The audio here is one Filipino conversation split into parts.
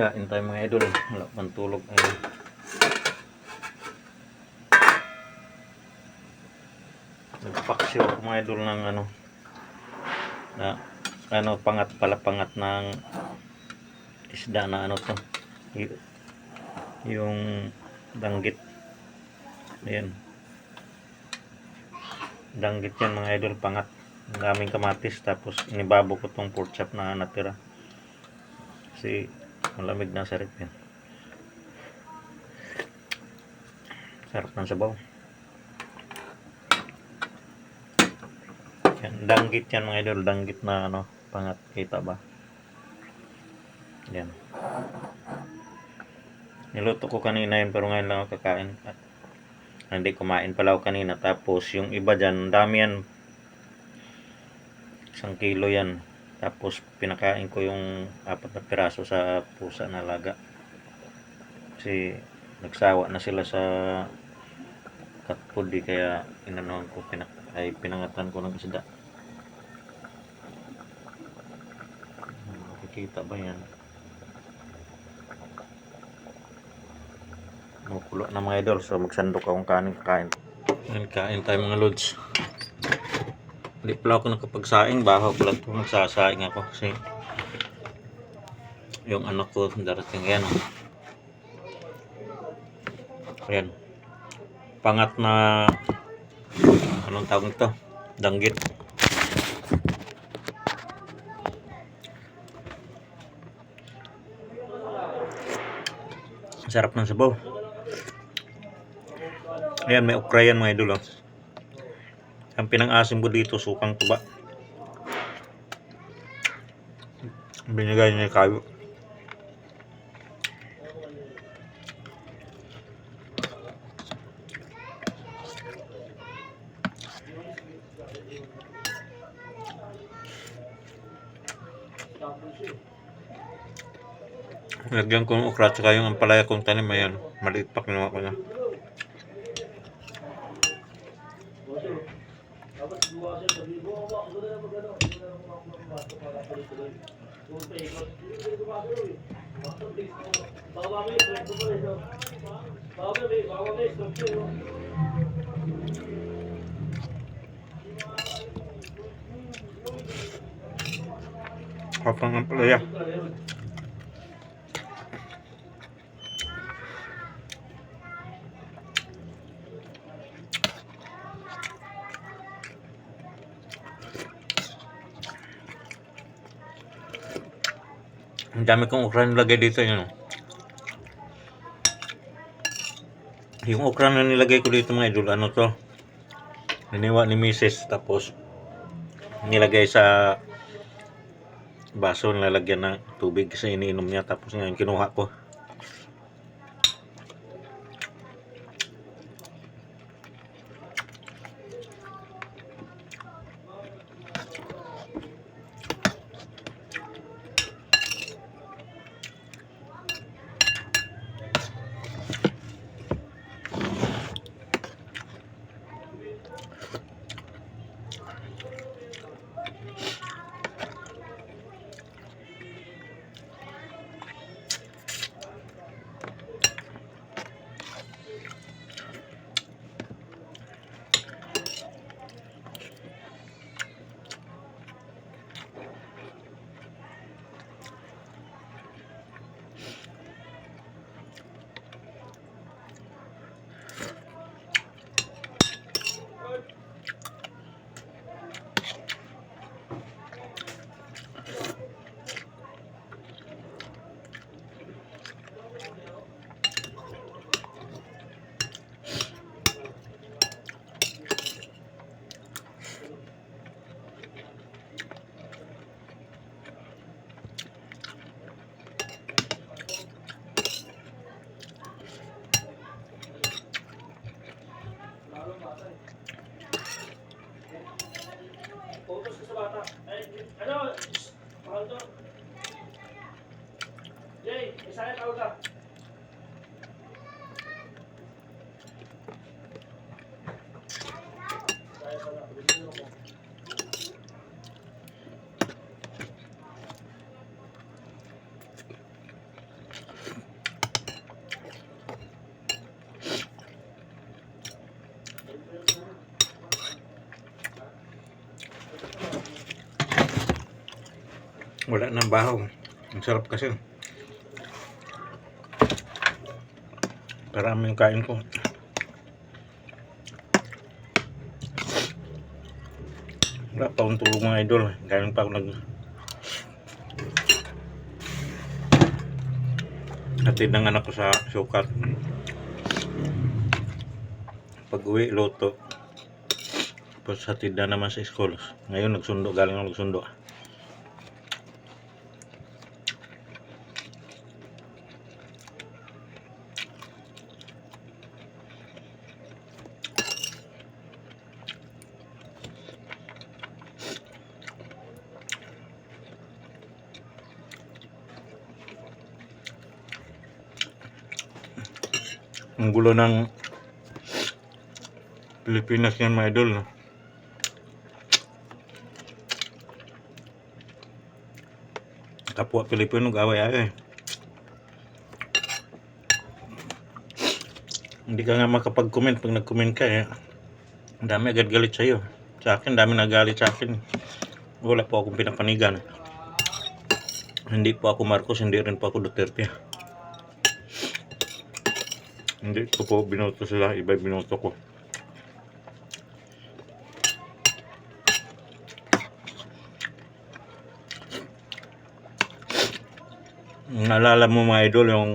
Kain tayo mga idol. Wala pang tulog ayun. Nagpaksyo ako mga idol ng pangat ng isda na to. Yung danggit. Ayan. Danggit yan mga idol, pangat. Ang daming kamatis, tapos inibabo ko tong pork chop na natira. Kasi malamig na sa rep yan. Sarap ng sabaw. Yan, danggit yan mga idol, danggit na pangat, kita ba? Yan. Niluto ko kanina yun, pero ngayon lang ako kakain. Hindi kumain pala ako kanina. Tapos yung iba dyan, dami yan. 1 kilo yan. Tapos pinakain ko yung 4 na piraso sa pusa na alaga. Kasi nagsawa na sila sa cat food, kaya inanuhan ko, pinangatan ko ng isda. Makikita ba yan? Makulo na mga idol, so magsandok akong kakain. Kain tayo mga lods. Hindi pala ako nakapagsaing, bahaw pala ito, magsasaing ako kasi yung anak ko darating yan. Ayan, pangat na anong tawag nito, danggit. Sarap ng sabaw. Ayan, may okra yan mga idol. Ang pinang-asim ko dito, sukang tuba. Binigay niya kayo. Lagyan ko ng okra, tsaka yung ampalaya kong tanim, ayan, maliit pa, kinuha ko na. Kapang ampalaya. Ang dami kong okra nilagay dito, yun. Yung okra na nilagay ko dito mga idol, ano to, niniwa ni Mrs. Tapos nilagay sa baso, nilalagyan ng tubig kasi iniinom niya. Tapos ngayon kinuha ko. Jay, isaya tawag ka. Wala nang bahaw. Ang sarap kasi. Parami yung kain ko. Wala pa akong tulog mga idol. Galing pa ako hatid ng anak ko sa sukat. Pag uwi, luto. Tapos hatid na naman sa school. Ngayon nagsundo, galing ako nagsundo. Ang gulo ng Pilipinas yan mga idol, no? Kapwa Pilipino gaway-away. Hindi ka nga makapag-comment pag nag-comment ka eh. Ang dami agad galit sa'yo. Sa akin, dami nagalit sa akin. Wala po akong pinapanigan. Hindi po ako Marcos, hindi rin po ako Duterte. Hindi ko po binoto sila, iba binoto ko. Naalala mo mga idol yung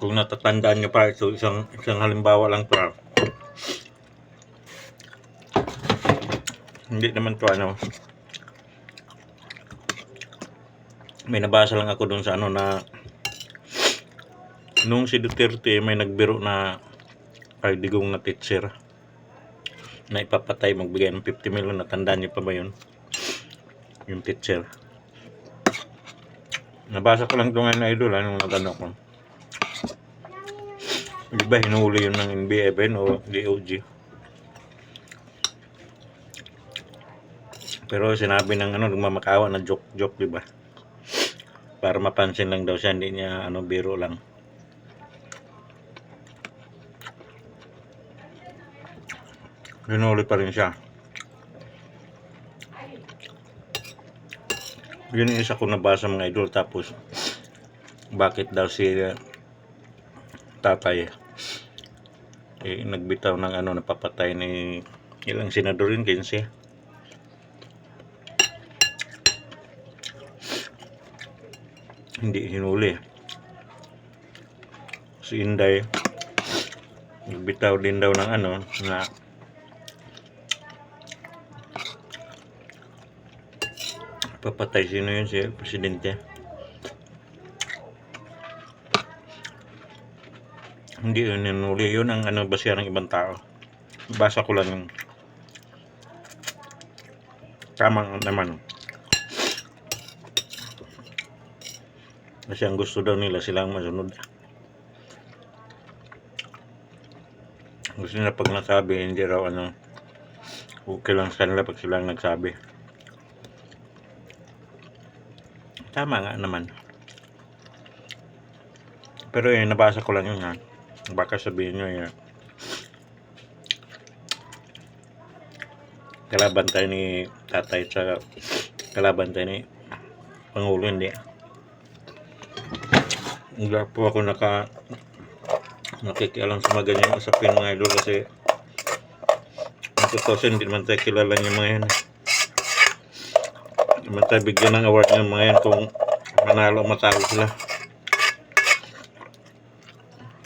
kung natatandaan nyo pa ito, isang halimbawa lang pa. Hindi naman to ano. May nabasa lang ako dun sa ano na nung si Duterte may nagbiro na kay digong na teacher na ipapatay, magbigay ng 50 million. Natandaan nyo pa ba yun? Yung teacher. Nabasa ko lang ito ngayon na idol nung nag-ano ko. Diba hinuli yun ng NBI o DOG? Pero sinabi ng ano, nagmamakawa na joke, diba? Para mapansin lang daw siya, hindi niya ano, biro lang. Hinuli pa rin siya. Yun yung isa ko nabasa mga idol. Tapos bakit daw si tatay nagbitaw ng ano, napapatay ni ilang senador yun, 15. Hindi hinuli. Si Inday nagbitaw din daw ng ano na papatay. Sino yun? Si presidente. Hindi yun hinuli. Yun ang ano, basihan ng ibang tao. Basa ko lang yung tama naman. Kasi ang gusto daw nila silang masunod. Gusto nila pag nasabi, hindi raw ano, okay lang sa kanila pag silang nagsabi. Tama nga naman. Pero yun, nabasa ko lang yun ha. Baka sabihin nyo yun. Kalaban tayo ni tatay at kalaban tayo ni Pangulo, hindi. Hindi po ako nakikialam sa mga ganyang usapin mga idol kasi ang 2000 hindi naman tayo kilala niya mga yan. Hindi naman tayo bigyan ng award ng mga yan kung manalo o matalo sila.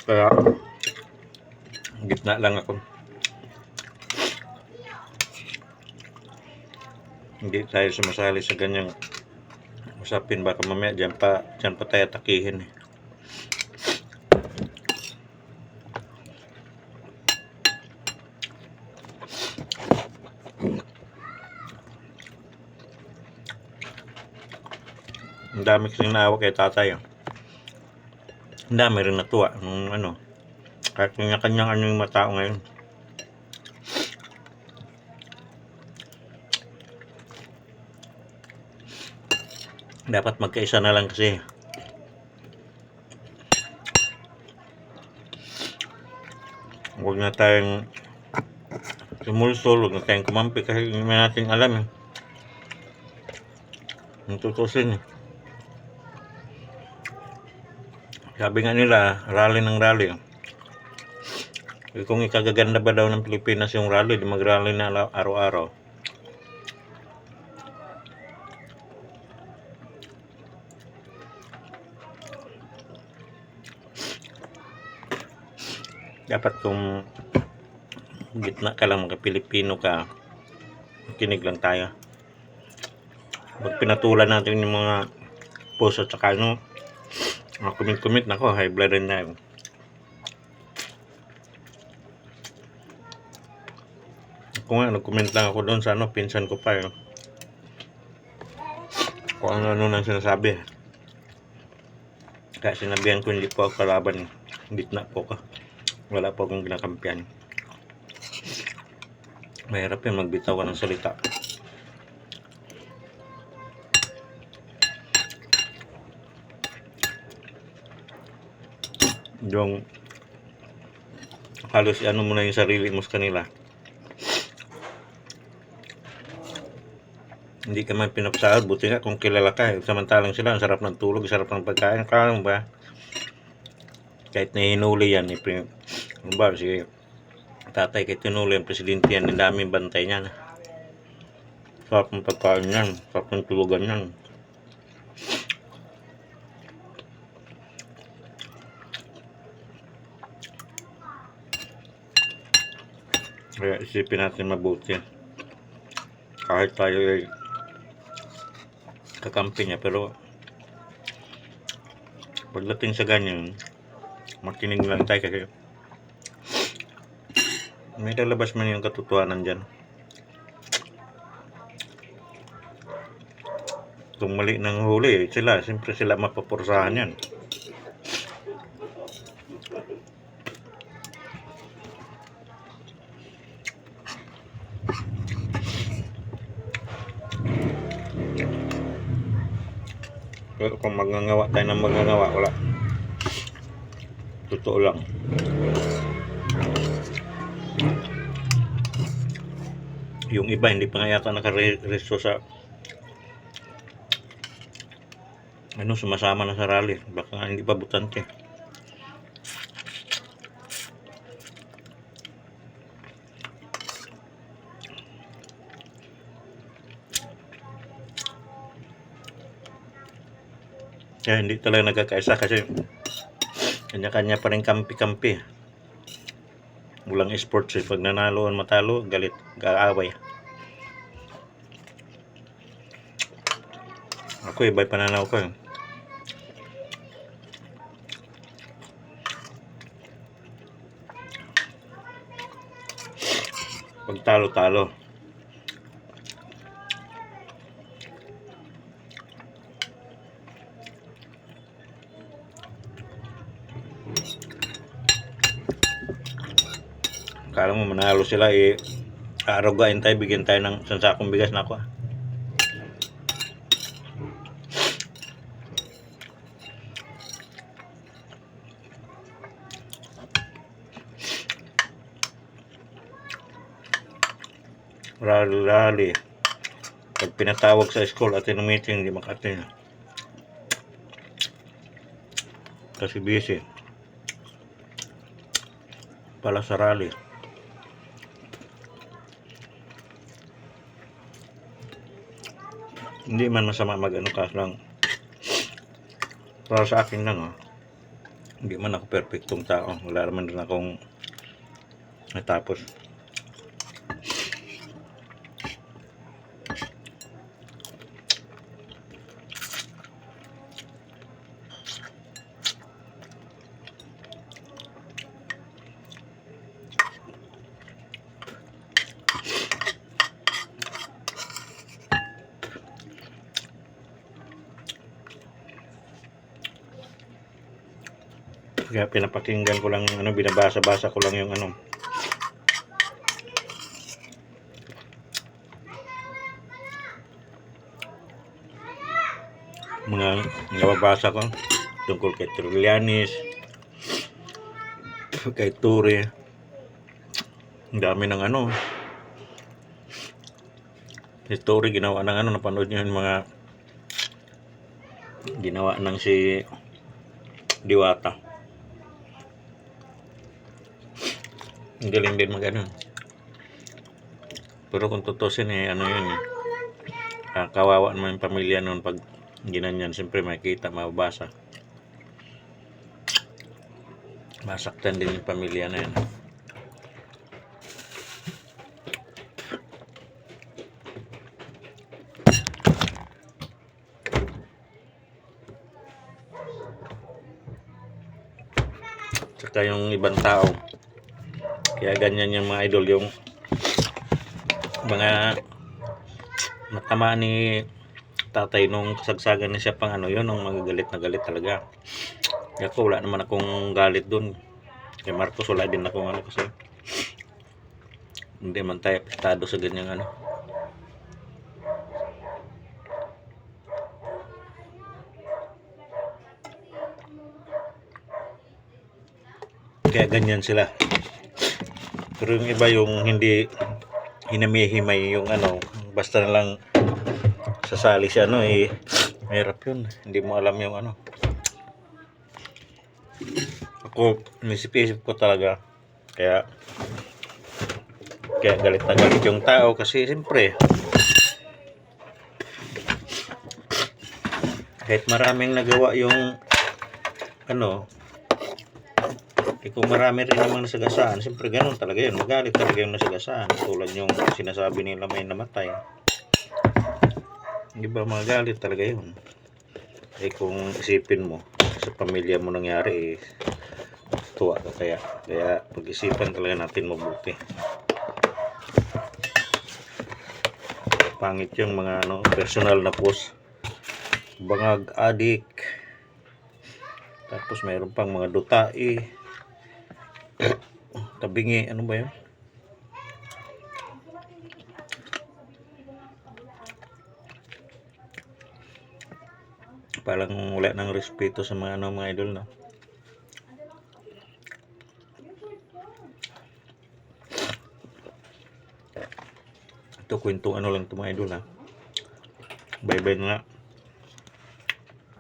Kaya gitna lang ako. Hindi tayo sumasali sa ganyang usapin, baka mamaya dyan pa tayo takihin eh. Ang dami kasing naawa kay tatay. Ang dami rin natuwa nung ano, kahit kanya-kanyang ano yung matao ngayon. Dapat magkaisa na lang kasi. Huwag na tayong sumulsol, huwag na tayong kumampi kasi hindi natin alam eh. Kung tutusin, sabi nga nila, rally ng rally. Kung ikagaganda ba daw ng Pilipinas yung rally, di mag-rally na araw-araw. Dapat kung gitna ka lang, mga Pilipino ka, kinig lang tayo. Pag pinatulan natin yung mga post at saka ano, mga comment-comment, nako, high blood rin na yun. Ako nga, nag-comment lang ako doon sa ano, pinsan ko pa yun. Kung ano nang sinasabi. Kaya sinabihan ko, hindi po ako kalaban. Gitna po ka. Wala po akong ginakampiyan. Mahirap yun, magbitaw ka ng salita. Yung halos ano mo na yung sarili mo sa kanila. Hindi ka man pinapasahod, buti nga kung kilala ka. Samantalang sila, ang sarap ng tulog, sarap ng pagkain. Kaya ba? Kahit nahinuli yan, ano ba, si tatay kahit tinuli ang presidente yan, ang daming bantay niyan. Sarap ng pagkain yan, sarap ng tulugan yan. Kaya isipin natin mabuti. Kahit tayo ay kakampi niya, pero pagdating sa ganyan, makinig lang tayo kasi may lalabas man yung katotohanan dyan. Kung mali ng huli, sila, siyempre sila mapapursahan yan. Pero kung magngangawa tayo ng magngangawa, wala. Totoo lang. Yung iba hindi pa nga yata nakaresto sa ano, sumasama na sa rally. Baka nga hindi pa butante. Kaya hindi talaga nagkakaisa kasi kanya-kanya pa rin kampi-kampi. Walang sports eh. Pag nanalo at matalo, galit, gaaway. Ako iba'y pananaw ko eh. Pag talo-talo. Kala mo manalo sila eh, aarugain tayo, bigyan tayo ng isang sakong bigas na ako. Rally. Pag pinatawag sa school at in meeting, hindi makatin. Kasi busy. Pala sa rally. Hindi man masama mag-ano ka lang. Para sa akin lang hindi man ako perfectong tao. Wala naman rin akong natapos. Kaya pinapakinggan ko lang yung ano, binabasa-basa ko lang yung ano. Mga nababasa ko tungkol kay Trillanes, kay Ture. Ang dami ng ano. Si Ture ginawa ng ano, napanood niyo yung mga Ginawa ng si Diwata. Ang galing din mag-ano. Pero kung tutusin ano yun kawawa naman yung pamilya noon pag ginanyan. Siyempre makikita, mababasa. Masaktan din yung pamilya na yan. Tsaka yung ibang tao, kaya ganyan yung mga idol, yung mga natama ni tatay nung kasagsagan na siya pang yun, nung magagalit na galit talaga. Ako wala naman akong galit dun. Kay Marcos wala din akong kasi hindi man tayo apektado sa ganyang kaya ganyan sila. Pero yung iba yung hindi hinamihimay yung basta na lang sasali siya mahirap yun. Hindi mo alam yung Ako nisip-isip ko talaga kaya galit na galit yung tao kasi siyempre kahit maraming nagawa yung kung marami rin namang nasagasaan, siyempre ganun talaga yun, magalit talaga yung nasagasaan. Tulad yung sinasabi nila may namatay, di ba, magalit talaga yun. Kung isipin mo sa pamilya mo nangyari, tuwa ka kaya pag-isipan talaga natin mabuti. Pangit yung mga personal na post, bangag adik, tapos mayroon pang mga dutai, tabingi, ano ba yun? Parang wala nang respeto sa mga mga idol na. Ito kwento lang ito mga idol ha. Bye bye na.